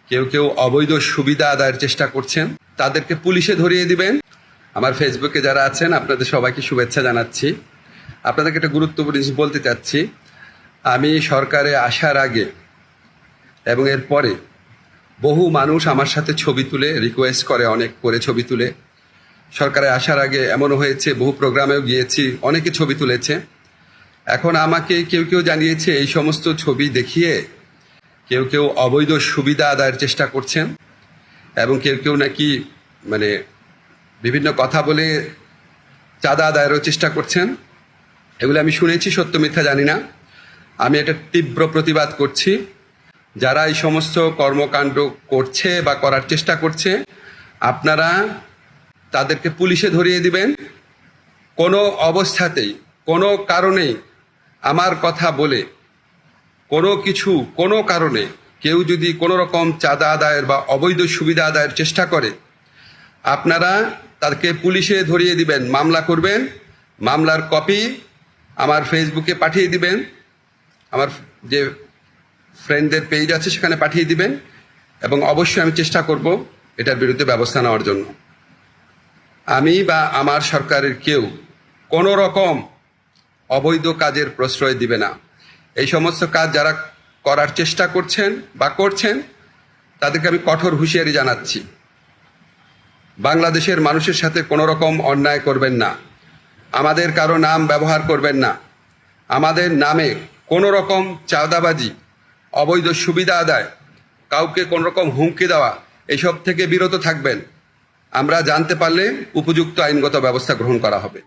কেউ কেউ অবৈধ সুবিধা আদায়ের চেষ্টা করছেন, তাদেরকে পুলিশে ধরিয়ে দিবেন। আমার ফেসবুকে যারা আছেন আপনাদের সবাইকে শুভেচ্ছা জানাচ্ছি। আপনাদেরকে একটা গুরুত্বপূর্ণ জিনিস বলতে চাচ্ছি। আমি সরকারে আসার আগে এবং এর পরে বহু মানুষ আমার সাথে ছবি তুলে রিকোয়েস্ট করে, অনেক করে ছবি তুলে। সরকারে আসার আগে এমনও হয়েছে, বহু প্রোগ্রামেও গিয়েছি, অনেকে ছবি তুলেছে। এখন আমাকে কেউ কেউ জানিয়েছে এই সমস্ত ছবি দেখিয়ে কেউ কেউ অবৈধ সুবিধা আদায়ের চেষ্টা করছেন এবং কেউ কেউ নাকি বিভিন্ন কথা বলে চাঁদা আদায়েরও চেষ্টা করছেন। এগুলো আমি শুনেছি, সত্য মিথ্যা জানি না। আমি এটা তীব্র প্রতিবাদ করছি। যারা এই সমস্ত কর্মকাণ্ড করছে বা করার চেষ্টা করছে, আপনারা তাদেরকে পুলিশে ধরিয়ে দিবেন। কোনো অবস্থাতেই, কোনো কারণেই আমার কথা বলে কোনো কারণে কেউ যদি কোনো রকম চাঁদা আদায়ের বা অবৈধ সুবিধা আদায়ের চেষ্টা করে, আপনারা তাদেরকে পুলিশে ধরিয়ে দিবেন, মামলা করবেন। মামলার কপি আমার ফেসবুকে পাঠিয়ে দিবেন, আমার যে ফ্রেন্ডদের পেজ আছে সেখানে পাঠিয়ে দিবেন, এবং অবশ্যই আমি চেষ্টা করব এটার বিরুদ্ধে ব্যবস্থা নেওয়ার জন্য। আমি বা আমার সরকারের কেউ কোনো রকম অবৈধ কাজের প্রশ্রয় দিবে না। এই সমস্ত কাজ যারা করার চেষ্টা করছেন বা করছেন তাদেরকে আমি কঠোর হুঁশিয়ারি জানাচ্ছি। বাংলাদেশের মানুষের সাথে কোনো রকম অন্যায় করবেন না, আমাদের কারো নাম ব্যবহার করবেন না, আমাদের নামে কোনো রকম চাঁদাবাজি, অবৈধ সুবিধা আদায়, কাউকে কোনো রকম হুমকি দেওয়া, এসব থেকে বিরত থাকবেন। আমরা জানতে পারলে উপযুক্ত আইনগত ব্যবস্থা গ্রহণ করা হবে।